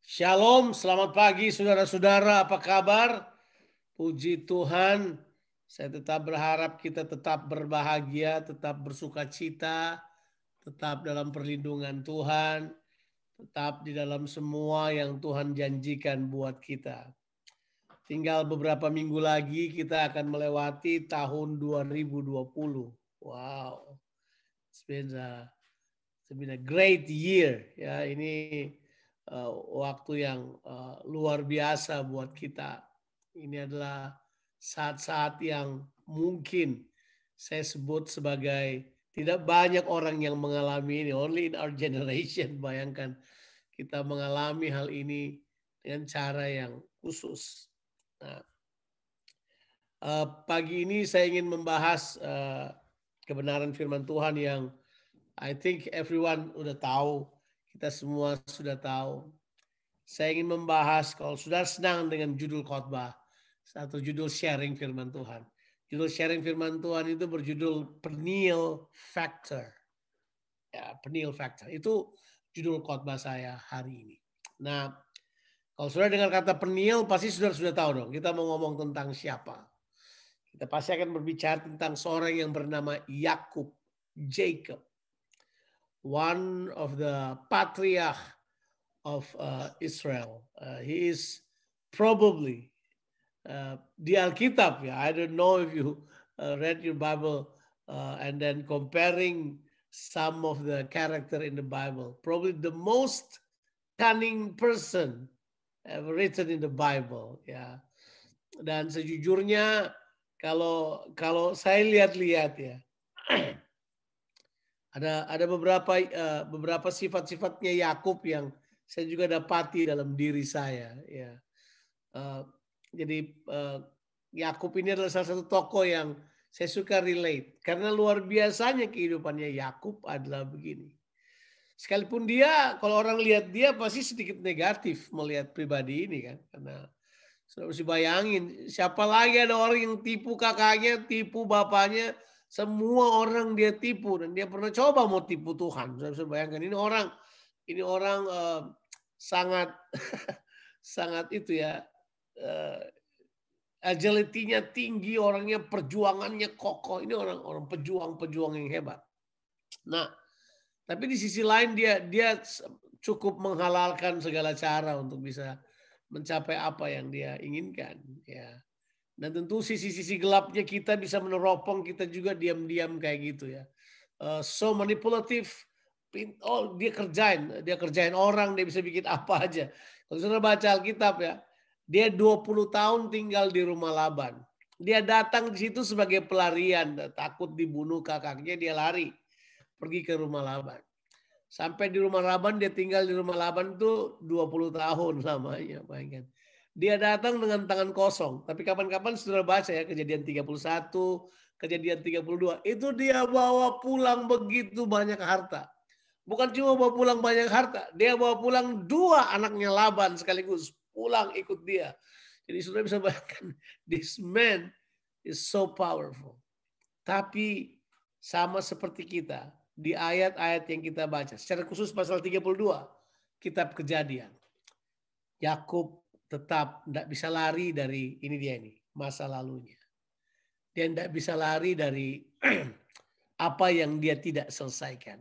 Shalom, selamat pagi saudara-saudara, apa kabar? Puji Tuhan, saya tetap berharap kita tetap berbahagia, tetap bersuka cita, tetap dalam perlindungan Tuhan, tetap di dalam semua yang Tuhan janjikan buat kita. Tinggal beberapa minggu lagi kita akan melewati tahun 2020. Wow, it's been a great year. Ya, ini waktu yang luar biasa buat kita. Ini adalah saat-saat yang mungkin saya sebut sebagai tidak banyak orang yang mengalami ini. Only in our generation. Bayangkan kita mengalami hal ini dengan cara yang khusus. Nah, pagi ini saya ingin membahas kebenaran firman Tuhan yang I think everyone udah tahu. Kita semua sudah tahu. Saya ingin membahas, kalau sudah senang dengan judul khotbah, satu judul sharing firman Tuhan. Judul sharing firman Tuhan itu berjudul Peniel Factor. Ya, Peniel Factor. Itu judul khotbah saya hari ini. Nah, kalau sudah dengar kata Peniel, pasti sudah tahu dong. Kita mau ngomong tentang siapa. Kita pasti akan berbicara tentang seorang yang bernama Yakub, Jacob. One of the patriarch of Israel. He is probably di Alkitab, ya. I don't know if you read your Bible and then comparing some of the character in the Bible. Probably the most cunning person ever written in the Bible, ya. Dan sejujurnya kalau saya lihat-lihat ya. Ada beberapa sifat-sifatnya Yakub yang saya juga dapati dalam diri saya. Ya, jadi Yakub ini adalah salah satu tokoh yang saya suka relate karena luar biasanya kehidupannya Yakub adalah begini. Sekalipun dia, kalau orang lihat dia pasti sedikit negatif melihat pribadi ini kan, karena sudah mesti bayangin siapa lagi ada orang yang tipu kakaknya, tipu bapaknya. Semua orang dia tipu dan dia pernah coba mau tipu Tuhan. Saya bisa bayangkan ini orang sangat sangat itu ya, agility-nya tinggi, orangnya perjuangannya kokoh. Ini orang pejuang yang hebat. Nah, tapi di sisi lain dia cukup menghalalkan segala cara untuk bisa mencapai apa yang dia inginkan, ya. Dan tentu sisi-sisi gelapnya kita bisa meneropong kita juga diam-diam kayak gitu ya. So manipulative. Oh, dia kerjain orang, dia bisa bikin apa aja. Kalau sudah baca Alkitab ya, dia 20 tahun tinggal di rumah Laban. Dia datang di situ sebagai pelarian, takut dibunuh kakaknya, dia lari pergi ke rumah Laban. Sampai di rumah Laban, dia tinggal di rumah Laban tuh 20 tahun lamanya, bayangkan. Dia datang dengan tangan kosong. Tapi kapan-kapan sudah baca ya Kejadian 31, Kejadian 32. Itu dia bawa pulang begitu banyak harta. Bukan cuma bawa pulang banyak harta. Dia bawa pulang 2 anaknya Laban sekaligus. Pulang ikut dia. Jadi sudah bisa bayangkan. This man is so powerful. Tapi sama seperti kita. Di ayat-ayat yang kita baca. Secara khusus pasal 32. Kitab Kejadian. Yakub tetap tidak bisa lari dari masa lalunya. Dia tidak bisa lari dari apa yang dia tidak selesaikan.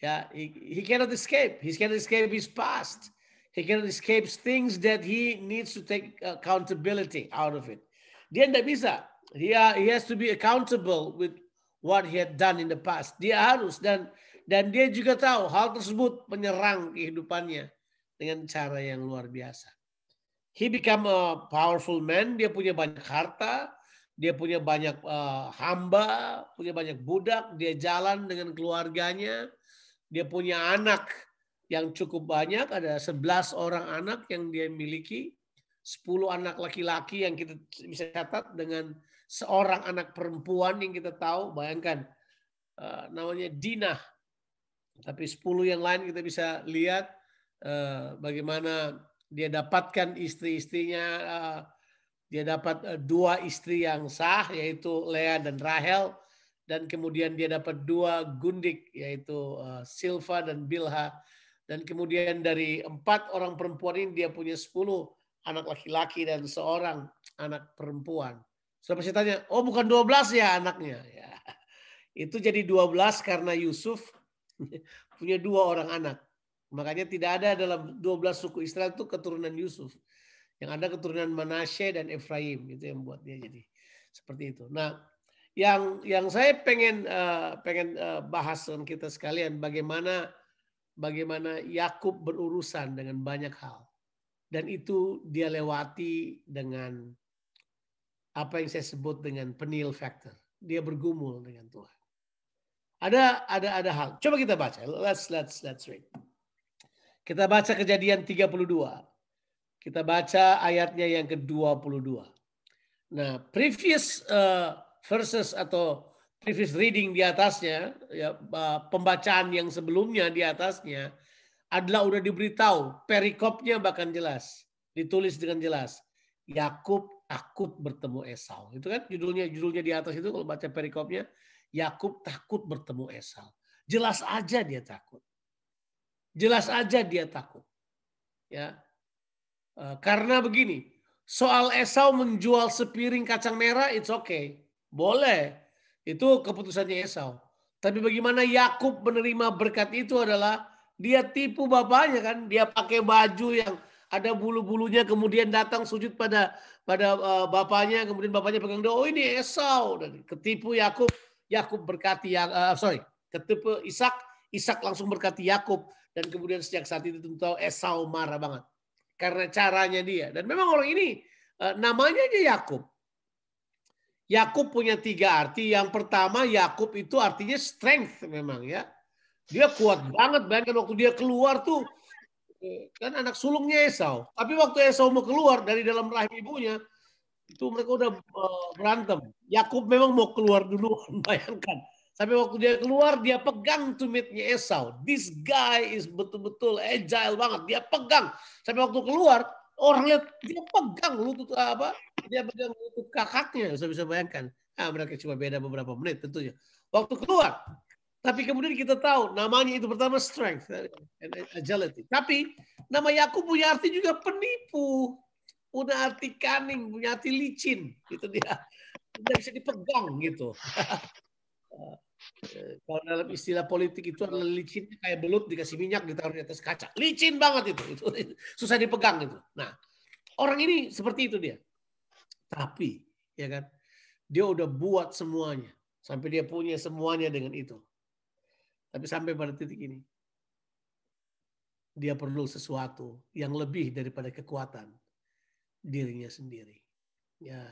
Ya, he cannot escape. He cannot escape his past. He cannot escape things that he needs to take accountability out of it. Dia tidak bisa. He has to be accountable with what he had done in the past. Dia harus dan dia juga tahu hal tersebut menyerang kehidupannya dengan cara yang luar biasa. He become a powerful man. Dia punya banyak harta. Dia punya banyak hamba. Punya banyak budak. Dia jalan dengan keluarganya. Dia punya anak yang cukup banyak. Ada 11 orang anak yang dia miliki. 10 anak laki-laki yang kita bisa catat. Dengan seorang anak perempuan yang kita tahu. Bayangkan. Namanya Dinah. Tapi 10 yang lain kita bisa lihat. Bagaimana dia dapatkan istri-istrinya, dia dapat 2 istri yang sah, yaitu Lea dan Rahel, dan kemudian dia dapat 2 gundik, yaitu Silva dan Bilha, Dan kemudian dari 4 orang perempuan ini dia punya 10 anak laki-laki dan seorang anak perempuan. Saya pasti tanya, oh bukan 12 ya anaknya? Ya. Itu jadi 12 karena Yusuf punya 2 orang anak. Makanya tidak ada dalam 12 suku Israel itu keturunan Yusuf. Yang ada keturunan Manasye dan Efraim. Itu yang buat dia jadi seperti itu. Nah, yang saya pengen bahas dengan kita sekalian bagaimana Yakub berurusan dengan banyak hal. Dan itu dia lewati dengan apa yang saya sebut dengan penil factor. Dia bergumul dengan Tuhan. Ada hal. Coba kita baca. Let's read. Kita baca Kejadian 32. Kita baca ayatnya yang ke-22. Nah, previous verses atau previous reading di atasnya, ya, pembacaan yang sebelumnya di atasnya adalah udah diberitahu, perikopnya bahkan jelas, ditulis dengan jelas. Yakub takut bertemu Esau. Itu kan judulnya di atas itu kalau baca perikopnya, Yakub takut bertemu Esau. Jelas aja dia takut. Jelas aja dia takut. Ya. Karena begini, soal Esau menjual sepiring kacang merah, it's okay. Boleh. Itu keputusannya Esau. Tapi bagaimana Yakub menerima berkat itu adalah dia tipu bapaknya kan. Dia pakai baju yang ada bulu-bulunya kemudian datang sujud pada bapaknya. Kemudian bapaknya pegang dia, oh ini Esau. Dan ketipu Yakub. Yakub berkati, ketipu Ishak. Ishak langsung berkati Yakub. Dan kemudian sejak saat itu tentu Esau marah banget. Karena caranya dia. Dan memang orang ini namanya aja Yakub. Yakub punya 3 arti. Yang pertama Yakub itu artinya strength memang ya. Dia kuat banget. Bayangkan waktu dia keluar tuh. Kan anak sulungnya Esau. Tapi waktu Esau mau keluar dari dalam rahim ibunya. Itu mereka udah berantem. Yakub memang mau keluar duluan. Bayangkan. Sampai waktu dia keluar dia pegang tumitnya Esau. This guy is betul-betul agile banget. Dia pegang. Sampai waktu keluar orang lihat dia pegang lutut apa? Dia pegang lutut kakaknya. Saya bisa bayangkan. Mereka cuma beda beberapa menit tentunya. Waktu keluar. Tapi kemudian kita tahu namanya itu pertama strength and agility. Tapi nama Yakub punya arti juga penipu. Punya arti cunning, punya arti licin. Itu dia. Tidak bisa dipegang gitu. Kalau dalam istilah politik itu adalah licin kayak belut dikasih minyak ditaruh di atas kaca. Licin banget itu susah dipegang itu. Nah, orang ini seperti itu dia. Tapi ya kan, dia udah buat semuanya sampai dia punya semuanya dengan itu. Tapi sampai pada titik ini dia perlu sesuatu yang lebih daripada kekuatan dirinya sendiri. Ya,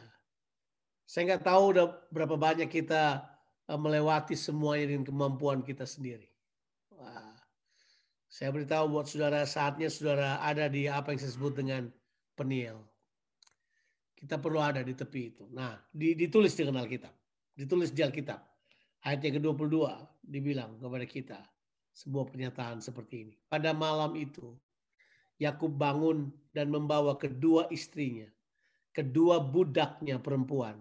saya nggak tahu udah berapa banyak kita melewati semuanya dengan kemampuan kita sendiri. Wah, saya beritahu buat saudara, saatnya saudara ada di apa yang saya sebut dengan penil. Kita perlu ada di tepi itu. Nah, ditulis dengan Alkitab. Ditulis di Alkitab. Ayat yang ke-22 dibilang kepada kita sebuah pernyataan seperti ini. Pada malam itu, Yakub bangun dan membawa kedua istrinya, kedua budaknya perempuan,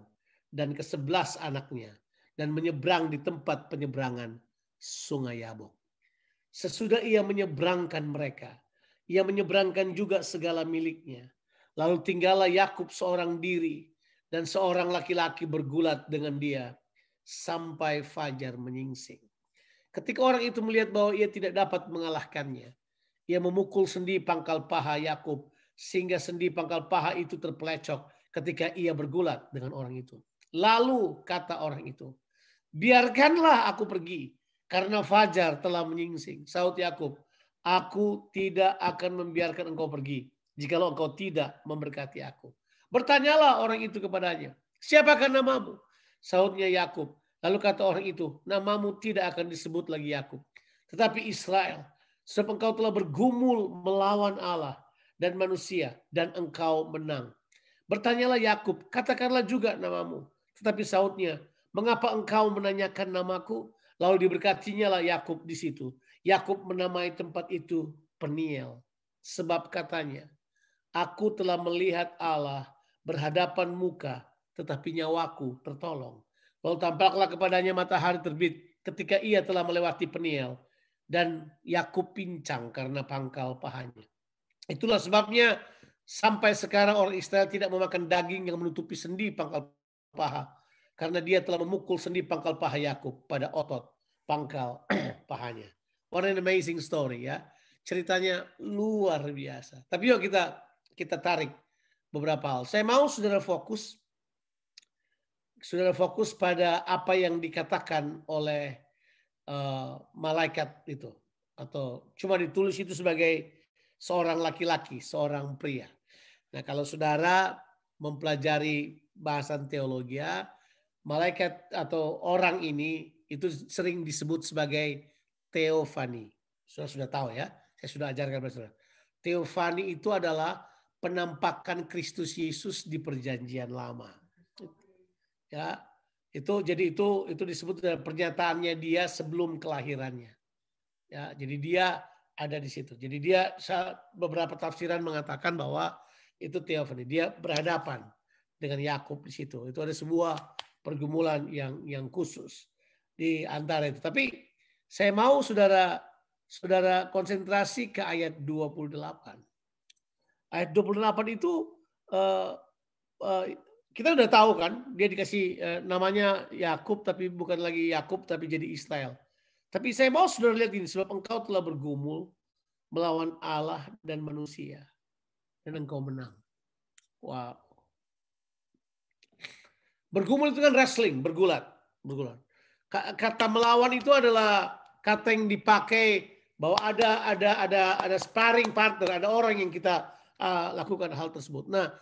dan ke-11 anaknya, dan menyeberang di tempat penyeberangan Sungai Yabok. Sesudah ia menyeberangkan mereka, ia menyeberangkan juga segala miliknya. Lalu tinggallah Yakub seorang diri, dan seorang laki-laki bergulat dengan dia sampai fajar menyingsing. Ketika orang itu melihat bahwa ia tidak dapat mengalahkannya, ia memukul sendi pangkal paha Yakub sehingga sendi pangkal paha itu terpelecok ketika ia bergulat dengan orang itu. Lalu kata orang itu, biarkanlah aku pergi karena fajar telah menyingsing. Saud Yakub, aku tidak akan membiarkan engkau pergi jikalau engkau tidak memberkati aku. Bertanyalah orang itu kepadanya, siapakah namamu? Saudnya Yakub. Lalu kata orang itu, namamu tidak akan disebut lagi Yakub, tetapi Israel. Sebab engkau telah bergumul melawan Allah dan manusia, dan engkau menang. Bertanyalah Yakub, katakanlah juga namamu. Tetapi saudnya, mengapa engkau menanyakan namaku? Lalu diberkatinya lah Yakub di situ. Yakub menamai tempat itu Peniel. Sebab katanya, aku telah melihat Allah berhadapan muka, tetapi nyawaku tertolong. Lalu tampaklah kepadanya matahari terbit ketika ia telah melewati Peniel. dan Yakub pincang karena pangkal pahanya. Itulah sebabnya sampai sekarang orang Israel tidak memakan daging yang menutupi sendi pangkal paha, karena dia telah memukul sendi pangkal paha Yakub pada otot pangkal pahanya. What an amazing story ya. Ceritanya luar biasa. Tapi yuk kita tarik beberapa hal. Saya mau saudara fokus pada apa yang dikatakan oleh malaikat itu, atau cuma ditulis itu sebagai seorang laki-laki, seorang pria. Nah, kalau saudara mempelajari bahasan teologi, malaikat atau orang ini itu sering disebut sebagai teofani. Saudara sudah tahu ya, saya sudah ajarkan kepada saudara. Teofani itu adalah penampakan Kristus Yesus di perjanjian lama. Ya, itu disebut dengan pernyataannya dia sebelum kelahirannya. Ya, jadi dia ada di situ. Jadi dia, beberapa tafsiran mengatakan bahwa itu teofani. Dia berhadapan dengan Yakub di situ. Itu ada sebuah pergumulan yang khusus di antara itu. Tapi saya mau saudara konsentrasi ke ayat 28. Ayat 28 itu kita udah tahu kan, dia dikasih namanya Yakub, tapi bukan lagi Yakub, tapi jadi Israel. Tapi saya mau saudara lihat ini, sebab engkau telah bergumul melawan Allah dan manusia, dan engkau menang. Wow. Bergumul itu kan wrestling, bergulat. Kata melawan itu adalah kata yang dipakai bahwa ada sparring partner, ada orang yang kita lakukan hal tersebut. Nah,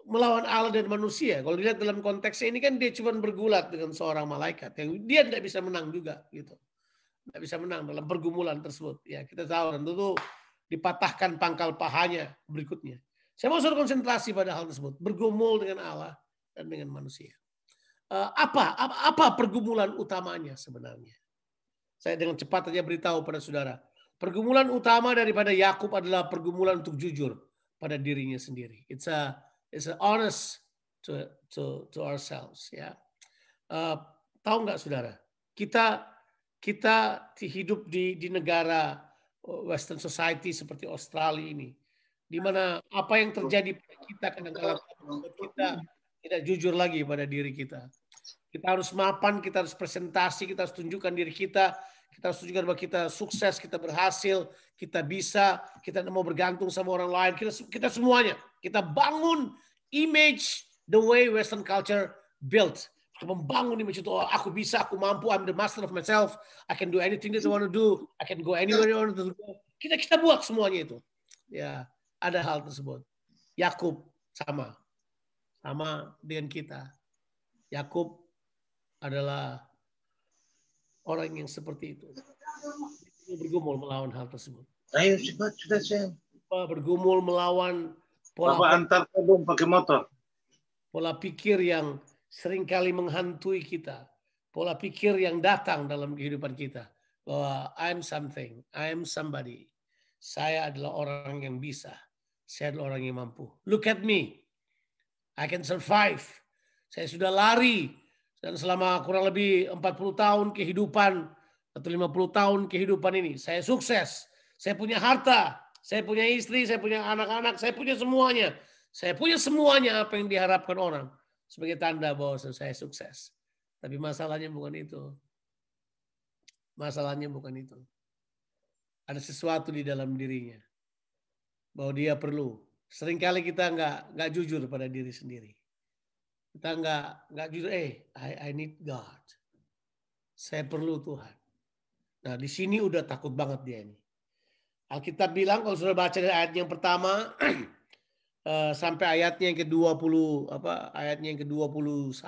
melawan Allah dan manusia. Kalau dilihat dalam konteks ini kan dia cuma bergulat dengan seorang malaikat yang dia tidak bisa menang juga gitu. Tidak bisa menang dalam pergumulan tersebut. Ya, kita tahu dan tentu dipatahkan pangkal pahanya berikutnya. Saya mau konsentrasi pada hal tersebut, bergumul dengan Allah dan dengan manusia. Apa pergumulan utamanya sebenarnya? Saya dengan cepat saja beritahu pada saudara. Pergumulan utama daripada Yakub adalah pergumulan untuk jujur pada dirinya sendiri. It's honest to ourselves, ya. Tahu nggak saudara? Kita hidup di negara Western society seperti Australia ini, di mana apa yang terjadi pada kita kadang-kadang kita tidak jujur lagi pada diri kita. Kita harus mapan, kita harus presentasi, kita harus tunjukkan diri kita harus tunjukkan bahwa kita sukses, kita berhasil, kita bisa, kita mau bergantung sama orang lain, kita semuanya. Kita bangun image the way Western culture built. Kita membangun image itu, aku bisa, aku mampu, I'm the master of myself, I can do anything that I want to do, I can go anywhere I want to go. Kita buat semuanya itu. Ya, ada hal tersebut. Yakub sama dengan kita. Yakub adalah orang yang seperti itu. Bergumul melawan hal tersebut. Ayo cepat, sudah saya. Bergumul melawan antar kabung pakai motor. Pola pikir yang seringkali menghantui kita. Pola pikir yang datang dalam kehidupan kita. Bahwa I'm something, I'm somebody. Saya adalah orang yang bisa. Saya adalah orang yang mampu. Look at me. I can survive. Saya sudah lari. Dan selama kurang lebih 40 tahun kehidupan atau 50 tahun kehidupan ini, saya sukses. Saya punya harta, saya punya istri, saya punya anak-anak, saya punya semuanya. Saya punya semuanya apa yang diharapkan orang sebagai tanda bahwa saya sukses. Tapi masalahnya bukan itu. Masalahnya bukan itu. Ada sesuatu di dalam dirinya bahwa dia perlu. Seringkali kita nggak jujur pada diri sendiri. Kita nggak jujur. I need God. Saya perlu Tuhan. Nah, di sini udah takut banget dia ini. Alkitab bilang kalau sudah baca dari ayat yang pertama sampai ayatnya yang ke-20 ayatnya yang ke-21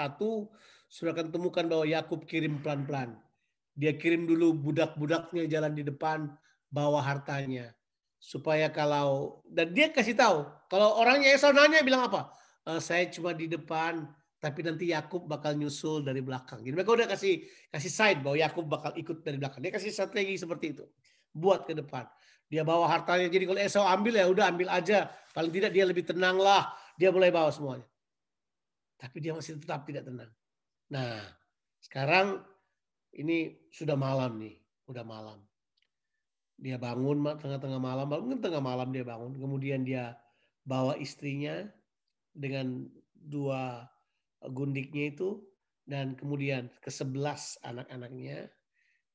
sudah akan temukan bahwa Yakub kirim pelan-pelan. Dia kirim dulu budak-budaknya jalan di depan bawa hartanya supaya dan dia kasih tahu kalau orangnya Esau nanya bilang apa? Saya cuma di depan tapi nanti Yakub bakal nyusul dari belakang. Jadi mereka udah kasih side bahwa Yakub bakal ikut dari belakang. Dia kasih strategi seperti itu. Buat ke depan. Dia bawa hartanya. Jadi kalau Esau ambil ya udah ambil aja. Paling tidak dia lebih tenang lah. Dia mulai bawa semuanya. Tapi dia masih tetap tidak tenang. Nah, sekarang ini sudah malam nih. Udah malam. Dia bangun tengah-tengah malam, mungkin tengah malam dia bangun. Kemudian dia bawa istrinya dengan 2 gundiknya itu. Dan kemudian ke-11 anak-anaknya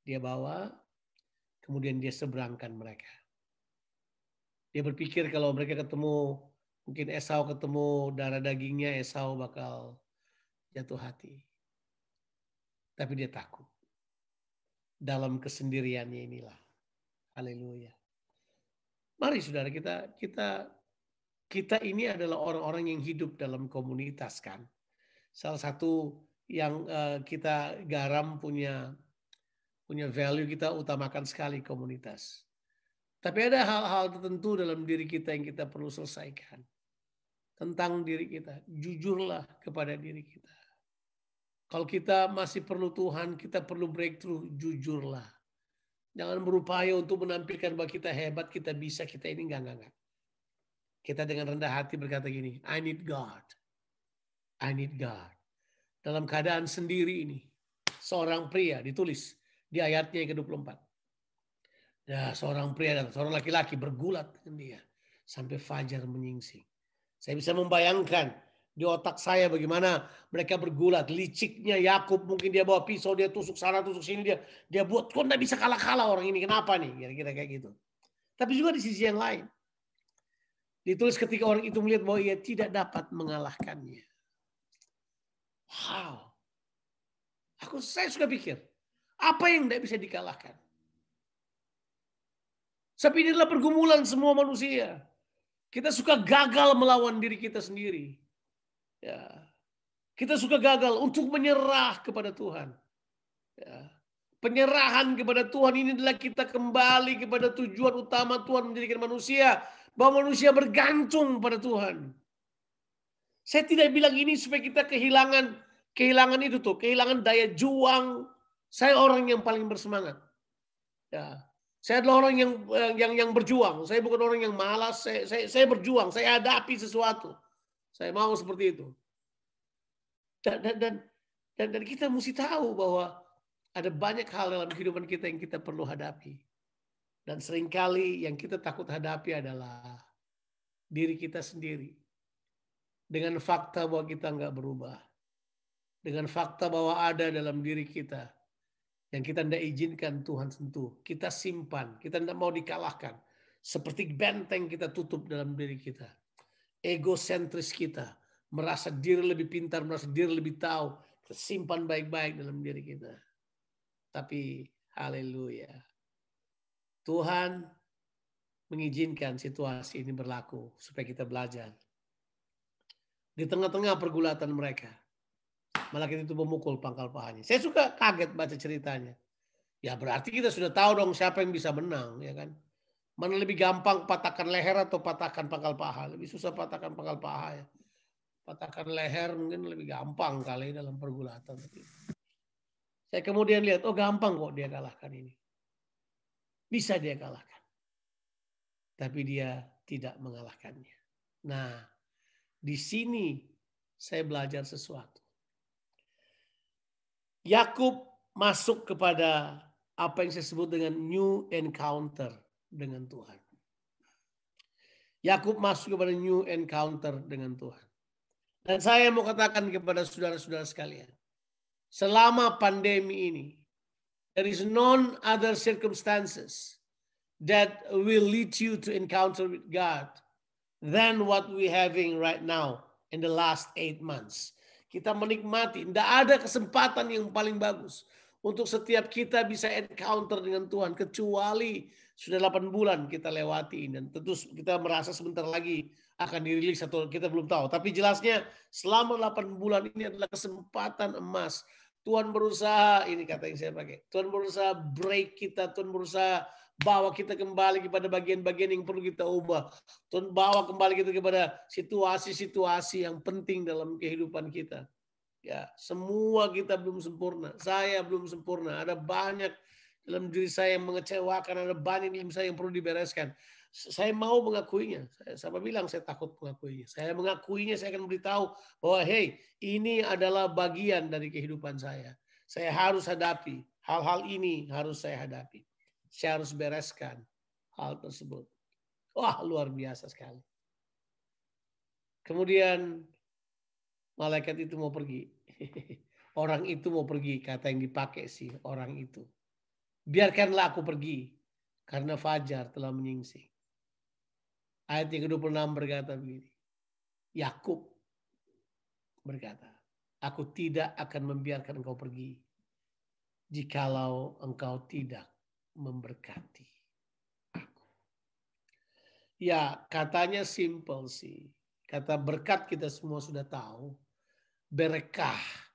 dia bawa. Kemudian dia seberangkan mereka. Dia berpikir kalau mereka ketemu, mungkin Esau ketemu darah dagingnya, Esau bakal jatuh hati. Tapi dia takut. Dalam kesendiriannya inilah. Haleluya. Mari saudara, kita ini adalah orang-orang yang hidup dalam komunitas kan. Salah satu yang kita garam punya value, kita utamakan sekali komunitas. Tapi ada hal-hal tertentu dalam diri kita yang kita perlu selesaikan. Tentang diri kita. Jujurlah kepada diri kita. Kalau kita masih perlu Tuhan, kita perlu breakthrough, jujurlah. Jangan berupaya untuk menampilkan bahwa kita hebat, kita bisa, kita ini enggak. Kita dengan rendah hati berkata gini, I need God. I need God. Dalam keadaan sendiri ini, seorang pria ditulis di ayatnya yang ke-24. Ya, seorang pria dan seorang laki-laki bergulat dengan dia sampai fajar menyingsing. Saya bisa membayangkan di otak saya bagaimana mereka bergulat. Liciknya Yakub, mungkin dia bawa pisau, dia tusuk sana, tusuk sini, dia buat, kok enggak bisa kalah-kalah orang ini, kenapa nih? Kira-kira kayak gitu. Tapi juga di sisi yang lain, ditulis ketika orang itu melihat bahwa ia tidak dapat mengalahkannya. Wow. Saya suka pikir, apa yang tidak bisa dikalahkan? Sebab ini adalah pergumulan semua manusia. Kita suka gagal melawan diri kita sendiri. Ya. Kita suka gagal untuk menyerah kepada Tuhan. Ya. Penyerahan kepada Tuhan ini adalah kita kembali kepada tujuan utama Tuhan menjadikan manusia. Bahwa manusia bergantung pada Tuhan. Saya tidak bilang ini supaya kita kehilangan itu tuh. Kehilangan daya juang. Saya orang yang paling bersemangat. Ya. Saya adalah orang yang berjuang. Saya bukan orang yang malas. Saya berjuang. Saya hadapi sesuatu. Saya mau seperti itu. Dan kita mesti tahu bahwa ada banyak hal dalam kehidupan kita yang kita perlu hadapi. Dan seringkali yang kita takut hadapi adalah diri kita sendiri. Dengan fakta bahwa kita nggak berubah. Dengan fakta bahwa ada dalam diri kita yang kita tidak izinkan Tuhan sentuh. Kita simpan. Kita tidak mau dikalahkan. Seperti benteng kita tutup dalam diri kita. Egosentris kita. Merasa diri lebih pintar. Merasa diri lebih tahu. Kita simpan baik-baik dalam diri kita. Tapi haleluya. Tuhan mengizinkan situasi ini berlaku. Supaya kita belajar. Di tengah-tengah pergulatan mereka. Malaikat itu memukul pangkal pahanya. Saya suka kaget baca ceritanya. Ya berarti kita sudah tahu dong siapa yang bisa menang, ya kan? Mana lebih gampang patahkan leher atau patahkan pangkal paha? Lebih susah patahkan pangkal paha ya. Patahkan leher mungkin lebih gampang kali dalam pergulatan. Saya kemudian lihat, oh gampang kok dia kalahkan ini. Bisa dia kalahkan. Tapi dia tidak mengalahkannya. Nah, di sini saya belajar sesuatu. Yakub masuk kepada apa yang saya sebut dengan new encounter dengan Tuhan. Yakub masuk kepada new encounter dengan Tuhan. Dan saya mau katakan kepada saudara-saudara sekalian. Selama pandemi ini, there is none other circumstances that will lead you to encounter with God than what we having right now in the last 8 months. Kita menikmati, tidak ada kesempatan yang paling bagus untuk setiap kita bisa encounter dengan Tuhan. Kecuali sudah 8 bulan kita lewati. Dan tentu kita merasa sebentar lagi akan dirilis atau kita belum tahu. Tapi jelasnya selama 8 bulan ini adalah kesempatan emas. Tuhan berusaha, ini kata yang saya pakai. Tuhan berusaha break kita, Tuhan berusaha bawa kita kembali kepada bagian-bagian yang perlu kita ubah. Tuhan bawa kembali kita kepada situasi-situasi yang penting dalam kehidupan kita. Ya, semua kita belum sempurna. Saya belum sempurna. Ada banyak dalam diri saya yang mengecewakan. Ada banyak dalam saya yang perlu dibereskan. Saya mau mengakuinya. Saya bilang saya takut mengakuinya. Saya mengakuinya, saya akan beritahu bahwa hey, ini adalah bagian dari kehidupan saya. Saya harus hadapi. Hal-hal ini harus saya hadapi. Saya harus bereskan. hal tersebut. Wah, luar biasa sekali. Kemudian malaikat itu mau pergi. Orang itu mau pergi, kata yang dipakai sih orang itu. Biarkanlah aku pergi, karena fajar telah menyingsing. Ayat yang ke-26 berkata begini. Yakub berkata, aku tidak akan membiarkan engkau pergi, jikalau engkau tidak memberkati aku. Ya, katanya simple sih. Kata berkat kita semua sudah tahu. Berkah.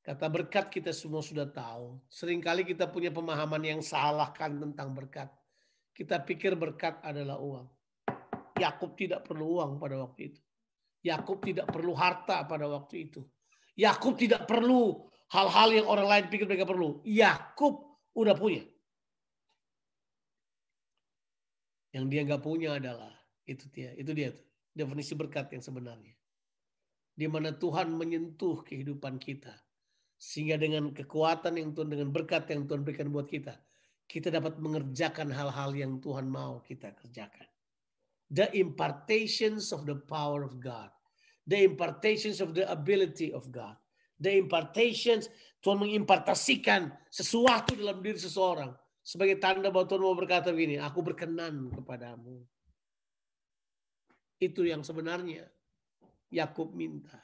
Kata berkat kita semua sudah tahu. Seringkali kita punya pemahaman yang salah kan tentang berkat. Kita pikir berkat adalah uang. Yakub tidak perlu uang pada waktu itu. Yakub tidak perlu harta pada waktu itu. Yakub tidak perlu hal-hal yang orang lain pikir mereka perlu. Yakub udah punya. Yang dia nggak punya adalah itu dia tuh, definisi berkat yang sebenarnya. Di mana Tuhan menyentuh kehidupan kita. Sehingga dengan kekuatan yang Tuhan, dengan berkat yang Tuhan berikan buat kita, kita dapat mengerjakan hal-hal yang Tuhan mau kita kerjakan. The impartations of the power of God. The impartations of the ability of God. The impartations, Tuhan mengimpartasikan sesuatu dalam diri seseorang. Sebagai tanda bahwa Tuhan mau berkata begini, aku berkenan kepadamu. Itu yang sebenarnya Yakub minta.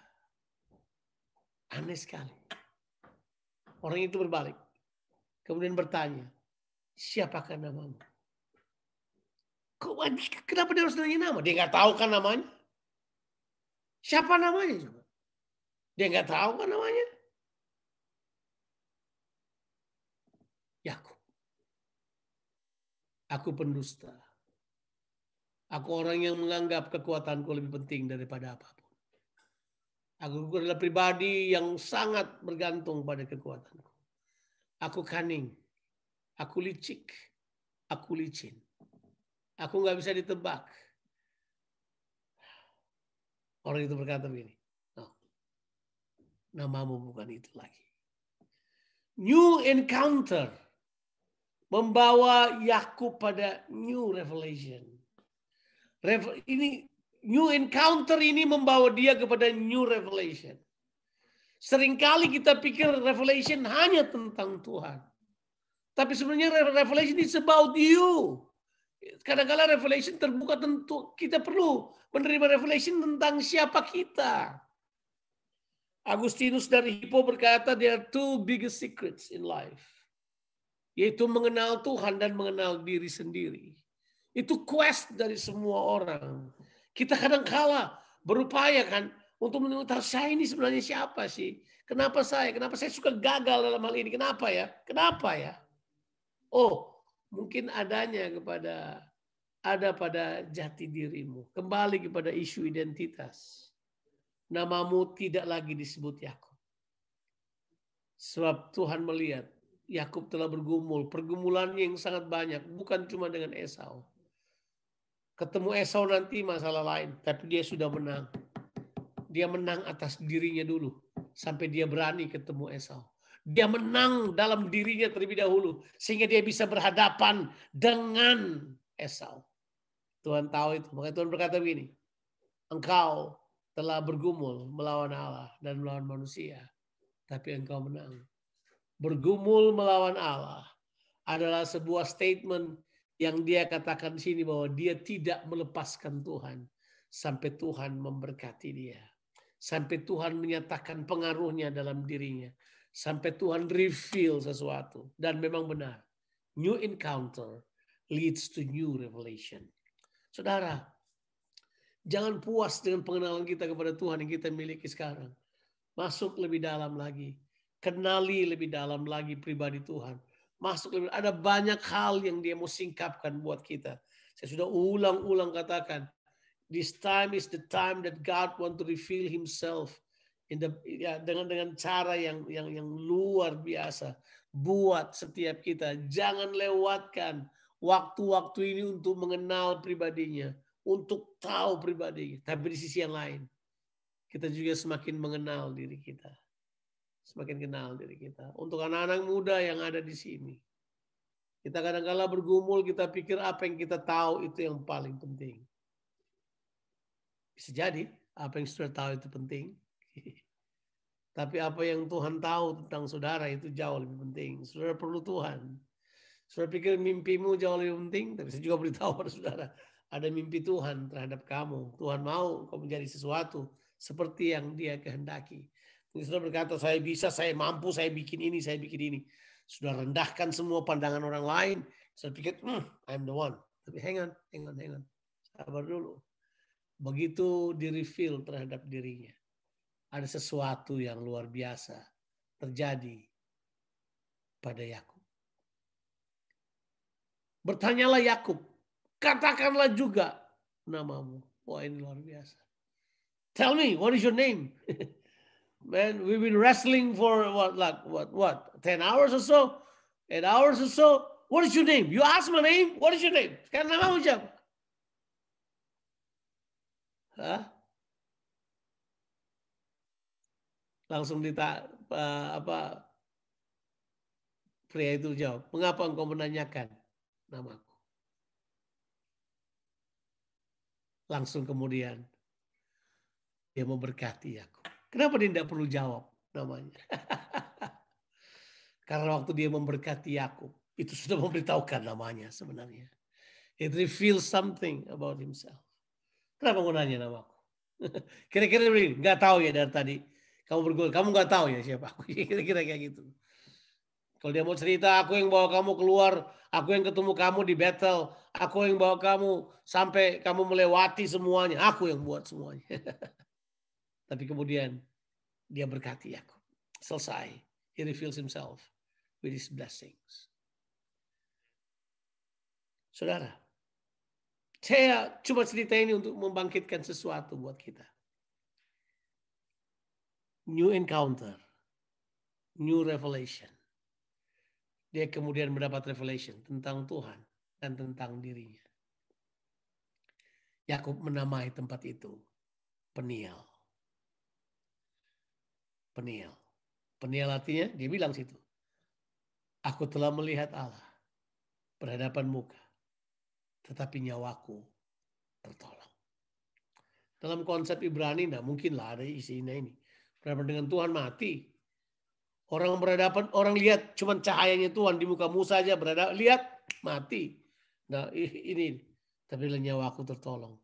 Aneh sekali. Orang itu berbalik. Kemudian bertanya, siapakah namamu? Kenapa dia harus nanya nama? Dia nggak tahu kan namanya? Siapa namanya coba? Dia nggak tahu kan namanya? Yakub. Aku pendusta. Aku orang yang menganggap kekuatanku lebih penting daripada apapun. Aku adalah pribadi yang sangat bergantung pada kekuatanku. Aku cunning. Aku licik. Aku licin. Aku nggak bisa ditebak. Orang itu berkata begini, oh, namamu bukan itu lagi. New encounter membawa Yakub pada new revelation. Ini new encounter ini membawa dia kepada new revelation. Seringkali kita pikir revelation hanya tentang Tuhan. Tapi sebenarnya revelation is about you. Kadang-kadang revelation terbuka tentu kita perlu menerima revelation tentang siapa kita. Agustinus dari Hippo berkata there are two biggest secrets in life. Yaitu mengenal Tuhan dan mengenal diri sendiri. Itu quest dari semua orang. Kita kadang-kala berupaya kan untuk menemukan saya ini sebenarnya siapa sih? Kenapa saya suka gagal dalam hal ini? Kenapa ya? Oh, mungkin ada pada jati dirimu. Kembali kepada isu identitas. Namamu tidak lagi disebut Yakub. Sebab Tuhan melihat Yakub telah bergumul. Pergumulannya yang sangat banyak. Bukan cuma dengan Esau. Ketemu Esau nanti masalah lain. Tapi dia sudah menang. Dia menang atas dirinya dulu. Sampai dia berani ketemu Esau. Dia menang dalam dirinya terlebih dahulu. Sehingga dia bisa berhadapan dengan Esau. Tuhan tahu itu. Makanya Tuhan berkata begini. Engkau telah bergumul melawan Allah dan melawan manusia. Tapi engkau menang. Bergumul melawan Allah adalah sebuah statement yang dia katakan di sini bahwa dia tidak melepaskan Tuhan. Sampai Tuhan memberkati dia. Sampai Tuhan menyatakan pengaruhnya dalam dirinya. Sampai Tuhan reveal sesuatu. Dan memang benar. New encounter leads to new revelation. Saudara, jangan puas dengan pengenalan kita kepada Tuhan yang kita miliki sekarang. Masuk lebih dalam lagi. Kenali lebih dalam lagi pribadi Tuhan. Masuk lebih, ada banyak hal yang dia mau singkapkan buat kita. Saya sudah ulang-ulang katakan. This time is the time that God want to reveal himself dengan cara yang luar biasa buat setiap kita. Jangan lewatkan waktu-waktu ini untuk mengenal pribadinya, untuk tahu pribadinya. Tapi di sisi yang lain, kita juga semakin mengenal diri kita. Semakin kenal diri kita. Untuk anak-anak muda yang ada di sini, Kita kadang-kala bergumul, kita pikir apa yang kita tahu itu yang paling penting. Bisa jadi apa yang saudara tahu itu penting. Tapi apa yang Tuhan tahu tentang saudara itu jauh lebih penting. Saudara perlu Tuhan. Saudara pikir mimpimu jauh lebih penting, tapi saya juga beritahu pada saudara, ada mimpi Tuhan terhadap kamu. Tuhan mau kamu menjadi sesuatu seperti yang Dia kehendaki. Mungkin saudara berkata, saya bisa, saya mampu, saya bikin ini, saya bikin ini. Sudah rendahkan semua pandangan orang lain. Saya pikir, I'm the one. Tapi hang on. Sabar dulu. Begitu di-reveal terhadap dirinya, ada sesuatu yang luar biasa terjadi pada Yakub. Bertanyalah Yakub, katakanlah juga namamu. Wah, ini luar biasa. Tell me, what is your name? Man, we've been wrestling for what? 10 hours or so? 8 hours or so? What is your name? You ask my name? What is your name? Sekarang namamu siapa? Hah? Langsung pria itu jawab, mengapa engkau menanyakan namaku? Langsung kemudian dia memberkati aku. Kenapa dia tidak perlu jawab namanya? Karena waktu dia memberkati Yakub, itu sudah memberitahukan namanya sebenarnya. It reveals something about himself. Kenapa mau nanya namaku? Kira-kira begini, nggak tahu ya dari tadi. Kamu bergul, kamu nggak tahu ya siapa aku. Kira-kira kayak gitu. Kalau dia mau cerita, aku yang bawa kamu keluar, aku yang ketemu kamu di battle, aku yang bawa kamu sampai kamu melewati semuanya, aku yang buat semuanya. Tapi kemudian dia berkati aku. Selesai. He reveals himself with his blessings. Saudara, saya cuma cerita ini untuk membangkitkan sesuatu buat kita. New encounter, new revelation. Dia kemudian mendapat revelation tentang Tuhan dan tentang dirinya. Yakub menamai tempat itu Peniel. Peniel. Peniel artinya dia bilang situ, aku telah melihat Allah berhadapan muka, tetapi nyawaku tertolong. Dalam konsep Ibrani, nah mungkinlah ada isinya ini. Berhadapan dengan Tuhan mati. Orang berhadapan, orang lihat cuman cahayanya Tuhan di mukamu saja berhadapan, lihat mati. Nah ini, tapi nyawaku tertolong.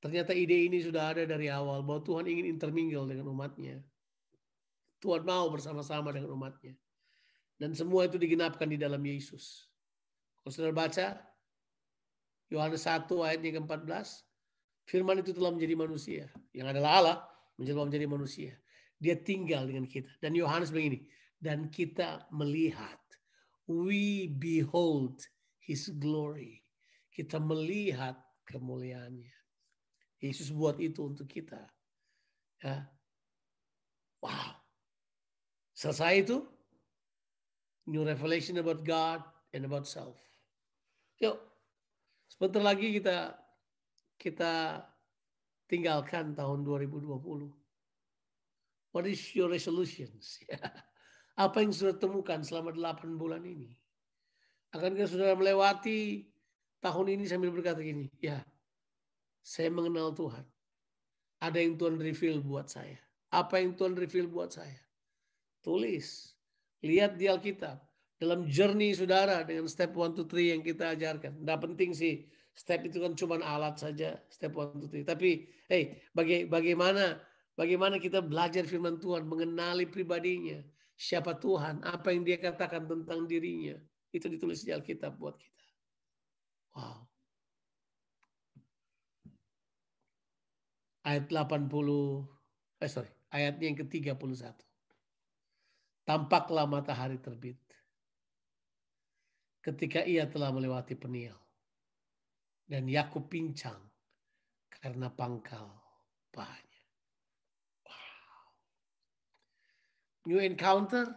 Ternyata ide ini sudah ada dari awal bahwa Tuhan ingin intermingle dengan umatnya. Tuhan mau bersama-sama dengan umatnya. Dan semua itu digenapkan di dalam Yesus. Kalau saudara baca Yohanes 1 ayatnya ke-14, firman itu telah menjadi manusia. Yang adalah Allah menjadi manusia. Dia tinggal dengan kita. Dan Yohanes begini, dan kita melihat, we behold his glory. Kita melihat kemuliaannya. Yesus buat itu untuk kita. Ya. Wow. Selesai itu, new revelation about God and about self. Yuk, sebentar lagi kita tinggalkan tahun 2020. What is your resolutions? Apa yang sudah temukan selama 8 bulan ini? Akankah saudara melewati tahun ini sambil berkata gini, ya, saya mengenal Tuhan. Ada yang Tuhan reveal buat saya. Apa yang Tuhan reveal buat saya? Tulis. Lihat di Alkitab. Dalam journey saudara dengan step 1, 2, 3 yang kita ajarkan. Nggak penting sih. Step itu kan cuma alat saja. Step 1, 2, 3. Tapi bagaimana kita belajar firman Tuhan. Mengenali pribadinya. Siapa Tuhan. Apa yang dia katakan tentang dirinya. Itu ditulis di Alkitab buat kita. Wow. Ayatnya yang ke-31. Tampaklah matahari terbit ketika ia telah melewati Peniel. Dan Yakub pincang karena pangkal pahanya. Wow. New encounter,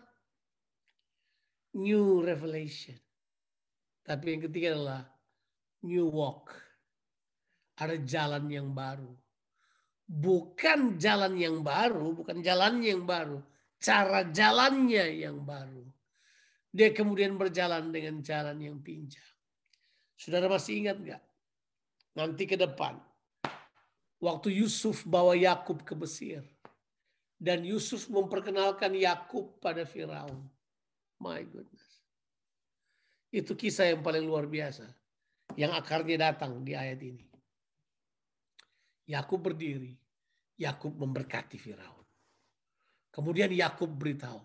new revelation. Tapi yang ketiga adalah new walk. Ada jalan yang baru. Bukan jalan yang baru, bukan jalannya yang baru. Cara jalannya yang baru. Dia kemudian berjalan dengan jalan yang pincang. Saudara masih ingat nggak? Nanti ke depan, waktu Yusuf bawa Yakub ke Mesir, dan Yusuf memperkenalkan Yakub pada Firaun. My goodness. Itu kisah yang paling luar biasa, yang akarnya datang di ayat ini. Yakub berdiri, Yakub memberkati Firaun. Kemudian Yakub beritahu,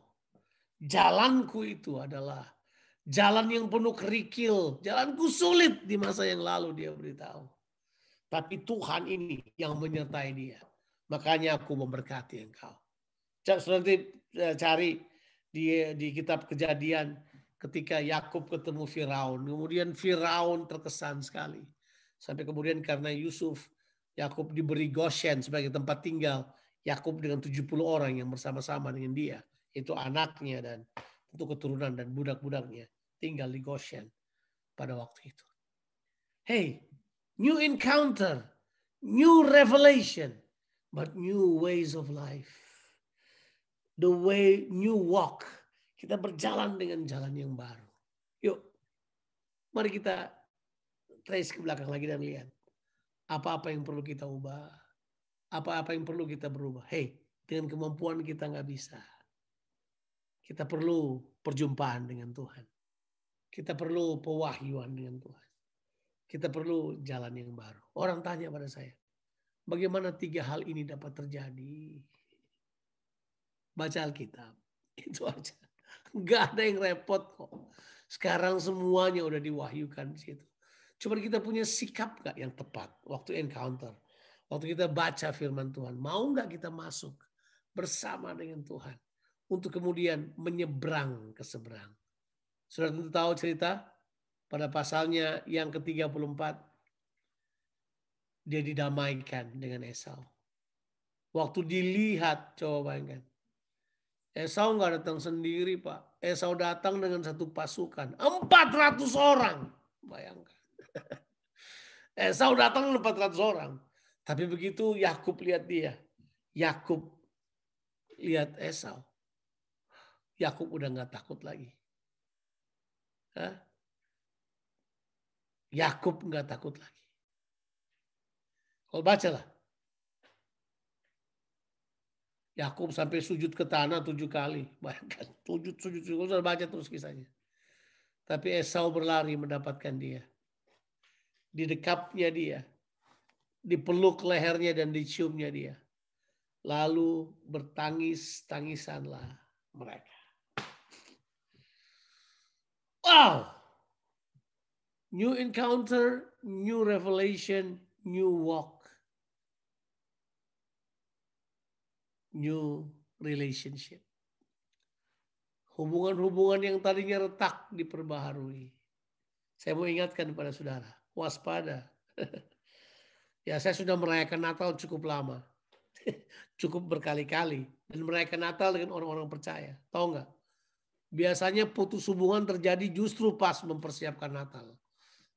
jalanku itu adalah jalan yang penuh kerikil, jalanku sulit di masa yang lalu, dia beritahu. Tapi Tuhan ini yang menyertai dia. Makanya aku memberkati engkau. Nanti cari di kitab Kejadian ketika Yakub ketemu Firaun. Kemudian Firaun terkesan sekali. Sampai kemudian karena Yusuf, Yakub diberi Goshen sebagai tempat tinggal. Yakub dengan 70 orang yang bersama-sama dengan dia. Itu anaknya dan tentu keturunan dan budak-budaknya tinggal di Goshen pada waktu itu. Hey, new encounter, new revelation, but new ways of life. The way, new walk. Kita berjalan dengan jalan yang baru. Yuk, mari kita trace ke belakang lagi dan lihat. Apa-apa yang perlu kita ubah. Apa-apa yang perlu kita berubah. Hey, dengan kemampuan kita nggak bisa. Kita perlu perjumpaan dengan Tuhan. Kita perlu pewahyuan dengan Tuhan. Kita perlu jalan yang baru. Orang tanya pada saya, bagaimana 3 hal ini dapat terjadi? Baca Alkitab. Itu aja. Gak ada yang repot kok. Sekarang semuanya udah diwahyukan di situ. Cuma kita punya sikap gak yang tepat waktu encounter. Waktu kita baca firman Tuhan. Mau gak kita masuk bersama dengan Tuhan. Untuk kemudian menyeberang ke seberang. Sudah tentu tahu cerita pada pasalnya yang ke-34. Dia didamaikan dengan Esau. Waktu dilihat, coba bayangkan. Esau nggak datang sendiri, Pak. Esau datang dengan satu pasukan. 400 orang. Bayangkan. Esau datang dengan 400 orang. Tapi begitu Yakub lihat dia. Yakub lihat Esau. Yakub udah nggak takut lagi. Yakub nggak takut lagi. Kalau bacalah. Yakub sampai sujud ke tanah 7 kali. Bayangkan, sujud. Sudah baca terus kisahnya. Tapi Esau berlari mendapatkan dia. Didekapnya dia. Dipeluk lehernya dan diciumnya dia. Lalu bertangis-tangisanlah mereka. Wow! New encounter, new revelation, new walk. New relationship. Hubungan-hubungan yang tadinya retak diperbaharui. Saya mau ingatkan kepada saudara, waspada. Ya, saya sudah merayakan Natal cukup lama. Cukup berkali-kali. Dan merayakan Natal dengan orang-orang percaya. Tahu nggak? Biasanya putus hubungan terjadi justru pas mempersiapkan Natal.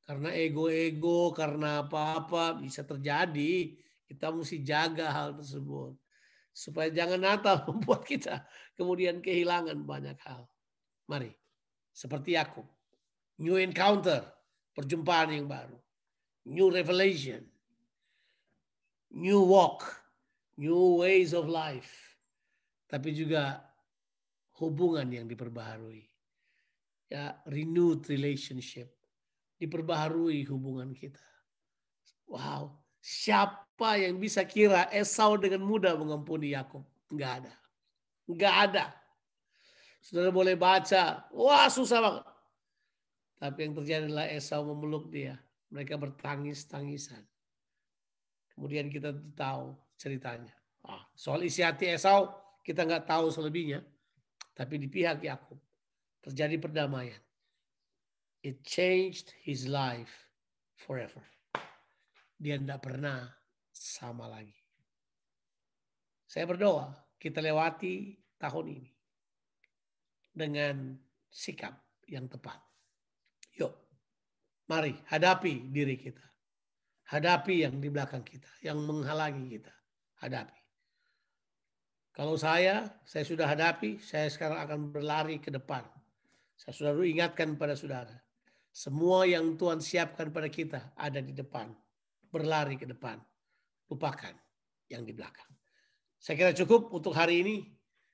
Karena ego-ego, karena apa-apa bisa terjadi. Kita mesti jaga hal tersebut. Supaya jangan Natal membuat kita kemudian kehilangan banyak hal. Mari, seperti Yakub. New encounter, perjumpaan yang baru. New revelation. New walk. New ways of life. Tapi juga hubungan yang diperbaharui. Ya, renewed relationship. Diperbaharui hubungan kita. Wow. Siapa yang bisa kira Esau dengan mudah mengampuni Yakub? Enggak ada. Enggak ada. Saudara boleh baca. Wah, susah banget. Tapi yang terjadi adalah Esau memeluk dia. Mereka bertangis-tangisan. Kemudian kita tahu ceritanya. Soal isi hati Esau kita nggak tahu selebihnya. Tapi di pihak Yakub terjadi perdamaian. It changed his life forever. Dia tidak pernah sama lagi. Saya berdoa kita lewati tahun ini dengan sikap yang tepat. Yuk, mari hadapi diri kita. Hadapi yang di belakang kita, yang menghalangi kita. Hadapi. Kalau saya sudah hadapi, saya sekarang akan berlari ke depan. Saya selalu ingatkan pada saudara, semua yang Tuhan siapkan pada kita ada di depan. Berlari ke depan, lupakan yang di belakang. Saya kira cukup untuk hari ini.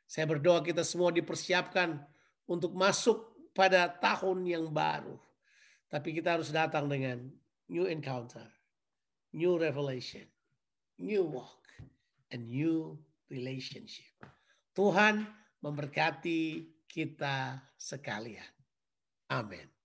Saya berdoa kita semua dipersiapkan untuk masuk pada tahun yang baru. Tapi kita harus datang dengan new encounter, new revelation, new walk, and new relationship. Tuhan memberkati kita sekalian. Amin.